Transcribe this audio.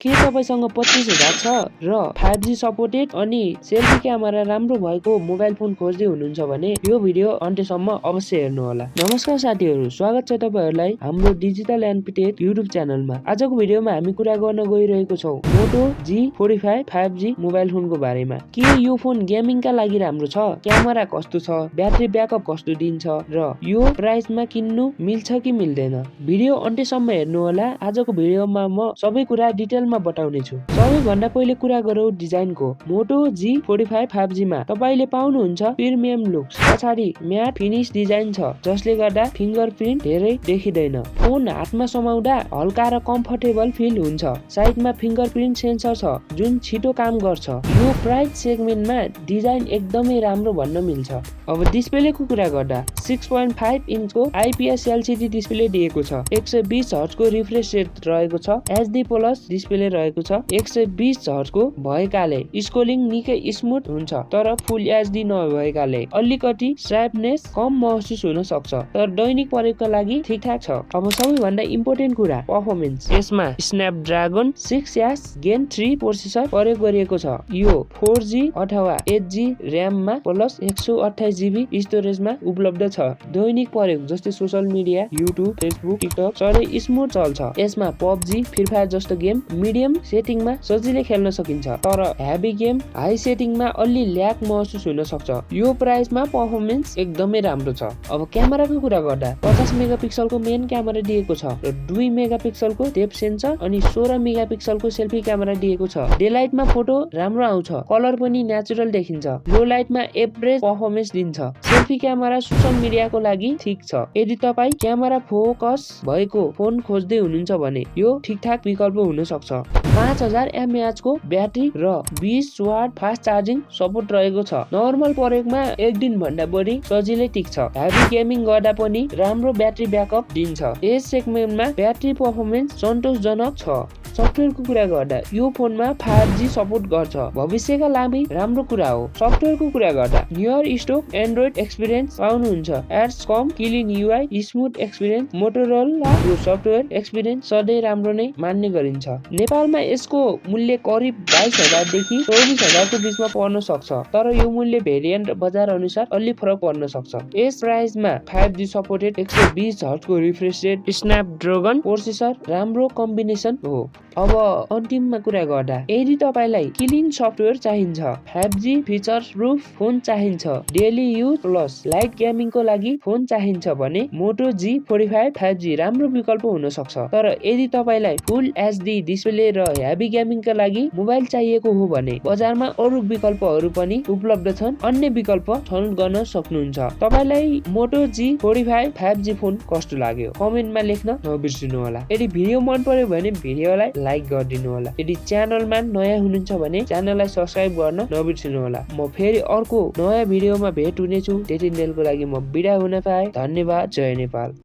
के तपाईसँग 25,000 छ र 5G सपोर्टेड अनि सेल्फी क्यामेरा राम्रो भएको मोबाइल फोन खोज्दै हुनुहुन्छ भने यो भिडियो अन्त्यसम्म अवश्य हेर्नु होला। नमस्कार साथीहरु, स्वागत छ तपाईहरुलाई हाम्रो डिजिटल एनपिटेड युट्युब च्यानलमा। आजको भिडियोमा हामी कुरा गर्न गइरहेको छौं मोटो G45 5G मोबाइल फोनको बारेमा। के यो फोन गेमिङका लागि राम्रो छ, क्यामेरा कस्तो छ, ब्याट्री ब्याकअप कस्तो दिन्छ र यो प्राइसमा किन्नु मिल्छ कि मिल्दैन। भिडियो अन्त्यसम्म हेर्नु होला। आजको भिडियोमा म सबै कुरा डिटेलमा बताउने छु। सबैभन्दा पहिले कुरा गरौँ डिजाइनको। मोटो G45 5G मा तपाईले पाउनुहुन्छ प्रिमियम लुक्स। पछाडी म्याट फिनिश डिजाइन छ जसले गर्दा फिङ्गरप्रिन्ट धेरै देखिदैन। फोन हातमा समाउँदा हल्का र कम्फर्टेबल फिल हुन्छ। साइडमा फिङ्गरप्रिन्ट सेन्सर छ जुन छिटो काम गर्छ। यो प्राइस सेगमेन्टमा डिजाइन एकदमै राम्रो भन्न मिल्छ। अब डिस्प्लेको कुरा गर्दा 6.5 इन्चको IPS LCD डिस्प्ले दिएको छ। 120 हर्ट्जको रिफ्रेश रेट रहेको छ। HD प्लस डिस्प्ले रहेको छ। 120 हर्ट्जको भएकाले स्क्रोलिङ निकै स्मुथ हुन्छ, तर फुल HD नभएकाले अलिकति शार्पनेस कम महसुस हुन सक्छ, तर दैनिक प्रयोगका लागि ठिकठाक छ। अब सबैभन्दा इम्पोर्टेन्ट कुरा पर्फर्मेन्स। यसमा स्न्यापड्रागन 6 Gen 3 प्रोसेसर प्रयोग गरिएको छ। यो 4G अथवा 8G र्याममा प्लस 128GB स्टोरेजमा उपलब्ध छ। दैनिक प्रयोग जस्तै social media, YouTube, Facebook, TikTok सबै स्मुथ चल्छ। यसमा PUBG, फ्री फायर जस्तो गेम मिडियम सेटिङमा सजिलै खेल्न सकिन्छ, तर हेभी गेम हाई सेटिङमा अलि ल्याग महसुस हुन सक्छ। यो प्राइसमा पर्फर्मेन्स एकदमै राम्रो छ। अब क्यामेराको कुरा गर्दा 50 मेगापिक्सलको मेन क्यामेरा दिएको छ र 2 मेगापिक्सलको डेप्थ सेन्सर अनि 16 मेगापिक्सलको सेल्फी क्यामेरा दिएको छ। डे लाइटमा फोटो राम्रो आउँछ, कलर पनि नेचुरल देखिन्छ। लो लाइटमा एभरेज पर्फर्मेन्स दिन्छ। सेल्फी क्यामेरा सोशल मिडियाको लागि ठीक छ। यदि तपाई क्यामेरा फोकस भएको फोन खोज्दै हुनुहुन्छ भने यो ठिकठाक विकल्प हुन सक्छ। 5000 mAh को ब्याट्री र 20 वाट फास्ट चार्जिङ सपोर्ट रहेको छ। नर्मल प्रयोगमा 1 दिन भन्दा बढी सजिलै टिक्छ। हेभी गेमिङ गर्दा पनि राम्रो ब्याट्री ब्याकअप दिन्छ। यस सेगमेन्टमा ब्याट्री पर्फर्मेन्स सन्तोषजनक छ। सफ्टवेयरको कुरा गर्दा यो फोनमा 5G सपोर्ट गर्छ, भविष्यका लागि राम्रो कुरा हो। सफ्टवेयरको कुरा गर्दा नियर स्टक एन्ड्रोइड एक्सपिरियन्स पाउनुहुन्छ। एड्स कम, क्लिन UI, स्मुथ एक्सपिरियन्स। मोटोरोलाको सफ्टवेयर एक्सपिरियन्स सधैँ राम्रो नै मान्ने गरिन्छ। नेपालमा यसको मूल्य करिब 22,000 देखि 24,000 को बीचमा पर्न सक्छ, तर यो मूल्य भेरिएन्ट बजार अनुसार अलि फरक पर्न सक्छ। यस प्राइसमा 5G सपोर्टेड 120 हर्ट्जको रिफ्रेश रेट स्न्यापड्रागन प्रोसेसर राम्रो कम्बिनेसन हो। अब अन्तिममा कुरा गर्दा यदि तपाईलाई क्लिन सफ्टवेयर चाहिन्छ, 5G फिचर प्रुफ फोन चाहिन्छ, डेली युज प्लस लाइट गेमिङको लागि फोन चाहिन्छ भने मोटो G45 5G राम्रो विकल्प हुन सक्छ। तर यदि तपाईलाई फुल HD डिस्प्ले र हेभी गेमिङका लागि मोबाइल चाहिएको हो भने बजारमा अरु विकल्पहरू पनि उपलब्ध छन्। अन्य विकल्प छनौट गर्न सक्नुहुन्छ। तपाईलाई मोटो G45 5G फोन कस्तो लाग्यो कमेन्टमा लेख्न नबिर्सिनु होला। यदि भिडियो मन पर्यो भने भिडियोलाई लाइक गरिदिनु होला। यदि च्यानलमा नयाँ हुनुहुन्छ भने च्यानललाई सब्स्क्राइब गर्न नबिर्सिनु होला। म फेरि अर्को नयाँ भिडियोमा भेट हुनेछु। त्यतिन्जेलको लागि म बिदा हुन पाए। धन्यवाद। जय नेपाल।